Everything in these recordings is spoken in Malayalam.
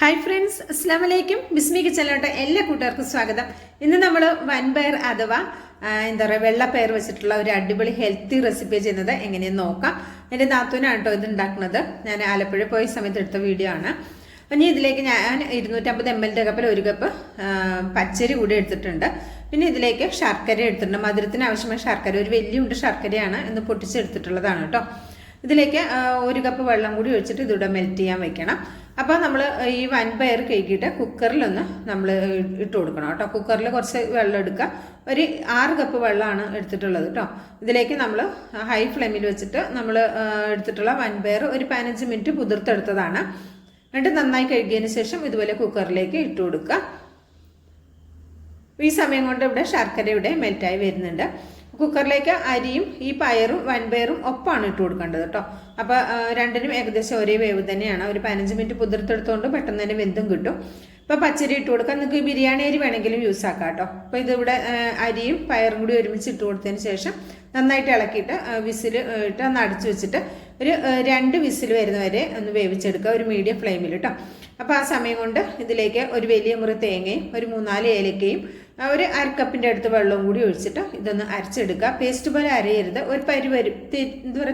ഹായ് ഫ്രണ്ട്സ്, അസ്സാം വലൈക്കും. ബിസ്മി കിച്ചണിലോട്ട് എല്ലാ കൂട്ടുകാർക്കും സ്വാഗതം. ഇന്ന് നമ്മൾ വൻപയർ അഥവാ വെള്ളപ്പയർ വെച്ചിട്ടുള്ള ഒരു അടിപൊളി ഹെൽത്തി റെസിപ്പി ചെയ്യുന്നത് എങ്ങനെയെന്ന് നോക്കാം. എൻ്റെ നാത്തൂനാണ് കേട്ടോ ഇത് ഉണ്ടാക്കുന്നത്. ഞാൻ ആലപ്പുഴ പോയ സമയത്ത് എടുത്ത വീഡിയോ ആണ്. ഇനി ഇതിലേക്ക് ഞാൻ 250 ml കപ്പിൽ 1 കപ്പ് പച്ചരി കൂടി എടുത്തിട്ടുണ്ട്. പിന്നെ ഇതിലേക്ക് ശർക്കര എടുത്തിട്ടുണ്ട്. മധുരത്തിന് ആവശ്യമായ ശർക്കര, ഒരു വലിയ ഉണ്ട ശർക്കരയാണ് ഇന്ന് പൊട്ടിച്ചെടുത്തിട്ടുള്ളതാണ് കേട്ടോ. ഇതിലേക്ക് 1 കപ്പ് വെള്ളം കൂടി ഒഴിച്ചിട്ട് ഇതിവിടെ മെൽറ്റ് ചെയ്യാൻ വെക്കണം. അപ്പോൾ നമ്മൾ ഈ വൻപയർ കഴുകിയിട്ട് കുക്കറിലൊന്ന് നമ്മൾ ഇട്ട് കൊടുക്കണം കേട്ടോ. കുക്കറിൽ കുറച്ച് വെള്ളം എടുക്കുക. ഒരു 6 കപ്പ് വെള്ളമാണ് എടുത്തിട്ടുള്ളത് കേട്ടോ. ഇതിലേക്ക് നമ്മൾ ഹൈ ഫ്ലെയിമിൽ വെച്ചിട്ട് നമ്മൾ എടുത്തിട്ടുള്ള വൻപയർ ഒരു 15 മിനിറ്റ് കുതിർത്തെടുത്തതാണ്. എന്നിട്ട് നന്നായി കഴുകിയതിന് ശേഷം ഇതുപോലെ കുക്കറിലേക്ക് ഇട്ട് കൊടുക്കുക. ഈ സമയം കൊണ്ട് ഇവിടെ ശർക്കര ഇവിടെ മെൽറ്റായി വരുന്നുണ്ട്. കുക്കറിലേക്ക് അരിയും ഈ പയറും വൻപയറും ഒപ്പാണ് ഇട്ട് കൊടുക്കേണ്ടത് കേട്ടോ. അപ്പോൾ രണ്ടിനും ഏകദേശം ഒരേ വേവ് തന്നെയാണ്. ഒരു 15 മിനിറ്റ് കുതിർത്തെടുത്തുകൊണ്ട് പെട്ടെന്ന് തന്നെ വെന്തും കിട്ടും. ഇപ്പോൾ പച്ചരി ഇട്ട് കൊടുക്കാം. നിങ്ങൾക്ക് ബിരിയാണി അരി വേണമെങ്കിലും യൂസ് ആക്കാം കേട്ടോ. അപ്പോൾ ഇതിവിടെ അരിയും പയറും കൂടി ഒരുമിച്ച് ഇട്ട് കൊടുത്തതിന് ശേഷം നന്നായിട്ട് ഇളക്കിയിട്ട് വിസിൽ ഇട്ട് ഒന്ന് അടച്ചു വെച്ചിട്ട് ഒരു 2 വിസിൽ വരുന്നവരെ ഒന്ന് വേവിച്ചെടുക്കുക, ഒരു മീഡിയം ഫ്ലെയിമിൽ കേട്ടോ. അപ്പോൾ ആ സമയം കൊണ്ട് ഇതിലേക്ക് ഒരു വലിയ മുറി തേങ്ങയും ഒരു 3-4 ഏലക്കയും ഒരു 1/2 കപ്പിൻ്റെ അടുത്ത് വെള്ളവും കൂടി ഒഴിച്ചിട്ട് ഇതൊന്ന് അരച്ചെടുക്കുക. പേസ്റ്റ് പോലെ അരയരുത്, ഒരു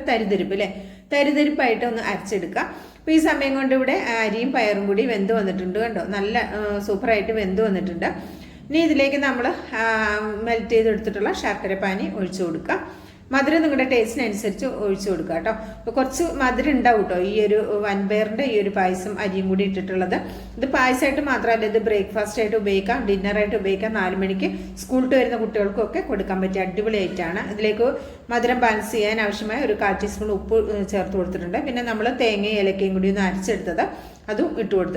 തരിതരിപ്പ് അല്ലേ, തരിതരിപ്പായിട്ട് ഒന്ന് അരച്ചെടുക്കുക. അപ്പോൾ ഈ സമയം കൊണ്ട് ഇവിടെ അരിയും പയറും കൂടി വെന്ത് വന്നിട്ടുണ്ട് കണ്ടോ, നല്ല സൂപ്പറായിട്ട് വെന്ത് വന്നിട്ടുണ്ട്. ഇനി ഇതിലേക്ക് നമ്മൾ മെൽറ്റ് ചെയ്തെടുത്തിട്ടുള്ള ശർക്കര പാനി ഒഴിച്ചു കൊടുക്കുക. മധുരം നിങ്ങളുടെ ടേസ്റ്റിനനുസരിച്ച് ഒഴിച്ചു കൊടുക്കുക കേട്ടോ. അപ്പോൾ കുറച്ച് മധുരം ഉണ്ടാവും കേട്ടോ ഈ ഒരു വൻപയറിൻ്റെ ഈ ഒരു പായസം അരിയും കൂടി ഇട്ടിട്ടുള്ളത്. ഇത് പായസമായിട്ട് മാത്രമല്ല, ഇത് ബ്രേക്ക്ഫാസ്റ്റ് ആയിട്ട് ഉപയോഗിക്കാം, ഡിന്നറായിട്ട് ഉപയോഗിക്കാം, 4 മണിക്ക് സ്കൂളിൽ വരുന്ന കുട്ടികൾക്കൊക്കെ കൊടുക്കാൻ പറ്റിയ അടിപൊളി ഐറ്റമാണ്. ഇതിലേക്ക് മധുരം ബാലൻസ് ചെയ്യാൻ ആവശ്യമായ ഒരു 1/4 ടീസ്പൂൺ ഉപ്പ് ചേർത്ത് കൊടുത്തിട്ടുണ്ട്. പിന്നെ നമ്മൾ തേങ്ങയും ഏലക്കയും കൂടി ഒന്ന് അരച്ചെടുത്തത് അതും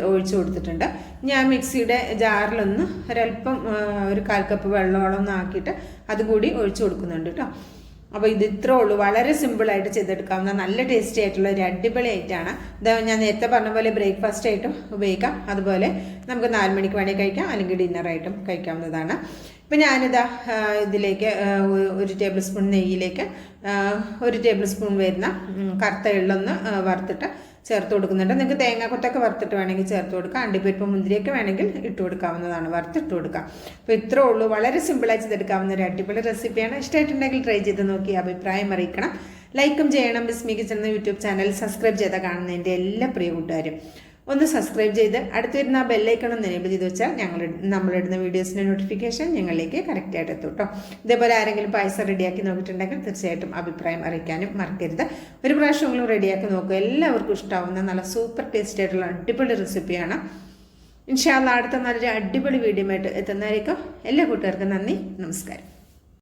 ഒഴിച്ചു കൊടുത്തിട്ടുണ്ട്. ഞാൻ മിക്സിയുടെ ജാറിലൊന്ന് ഒരല്പം ഒരു 1/4 കപ്പ് വെള്ളമോളം ഒന്ന് ആക്കിയിട്ട് അതുകൂടി ഒഴിച്ചു കൊടുക്കുന്നുണ്ട് കേട്ടോ. അപ്പോൾ ഇത് ഇത്രേ ഉള്ളൂ, വളരെ സിമ്പിളായിട്ട് ചെയ്തെടുക്കാവുന്ന നല്ല ടേസ്റ്റി ആയിട്ടുള്ള ഒരു അടിപൊളി ഐറ്റമാണ്. ഇത് ഞാൻ നേരത്തെ പറഞ്ഞ പോലെ ബ്രേക്ക്ഫാസ്റ്റ് ആയിട്ടും ഉപയോഗിക്കാം, അതുപോലെ നമുക്ക് 4 മണിക്ക് വേണമെങ്കിൽ കഴിക്കാം, അല്ലെങ്കിൽ ഡിന്നറായിട്ടും കഴിക്കാവുന്നതാണ്. ഇപ്പം ഞാനിതാ ഇതിലേക്ക് 1 ടേബിൾ സ്പൂൺ നെയ്യിലേക്ക് 1 ടേബിൾ സ്പൂൺ വരുന്ന കറുത്ത എള്ളൊന്ന് വറുത്തിട്ട് ചേർത്ത് കൊടുക്കുന്നുണ്ട്. നിങ്ങൾക്ക് തേങ്ങാക്കൊത്തൊക്കെ വറുത്തിട്ട് വേണമെങ്കിൽ ചേർത്ത് കൊടുക്കാം, അണ്ടിപ്പരിപ്പ് മുന്തിരിയൊക്കെ വേണമെങ്കിൽ ഇട്ട് കൊടുക്കാവുന്നതാണ്, വറുത്തിട്ട് കൊടുക്കാം. അപ്പോൾ ഇത്രേ ഉള്ളൂ, വളരെ സിമ്പിളായി ചെയ്തെടുക്കാവുന്ന ഒരു അടിപൊളി റെസിപ്പിയാണ്. ഇഷ്ടമായിട്ടുണ്ടെങ്കിൽ ട്രൈ ചെയ്ത് നോക്കി അഭിപ്രായം അറിയിക്കണം. ലൈക്കും ചെയ്യണം. ബിസ്മി കിച്ചൺ എന്ന യൂട്യൂബ് ചാനൽ സബ്സ്ക്രൈബ് ചെയ്താൽ കാണുന്ന എൻ്റെ എല്ലാ പ്രിയ കൂട്ടുകാരും ഒന്ന് സബ്സ്ക്രൈബ് ചെയ്ത് അടുത്ത് വരുന്ന ആ ബെല്ലൈക്കണം ഒന്ന് എനേബിൾ ചെയ്ത് വെച്ചാൽ നമ്മളിടുന്ന വീഡിയോസിൻ്റെ നോട്ടിഫിക്കേഷൻ ഞങ്ങളിലേക്ക് കറക്റ്റായിട്ട് എത്തും കേട്ടോ. ഇതേപോലെ ആരെങ്കിലും പായസം റെഡിയാക്കി നോക്കിയിട്ടുണ്ടെങ്കിൽ തീർച്ചയായിട്ടും അഭിപ്രായം അറിയിക്കാനും മറക്കരുത്. ഒരു പ്രാവശ്യമെങ്കിലും റെഡിയാക്കി നോക്കുക, എല്ലാവർക്കും ഇഷ്ടമാവുന്ന നല്ല സൂപ്പർ ടേസ്റ്റ് ആയിട്ടുള്ള അടിപൊളി റെസിപ്പിയാണ്. ഇൻഷാ അല്ലാഹ് അടുത്ത നല്ലൊരു അടിപൊളി വീഡിയോ ആയിട്ട് എത്തുന്നതായിരിക്കും. എല്ലാ കൂട്ടുകാർക്കും നന്ദി, നമസ്കാരം.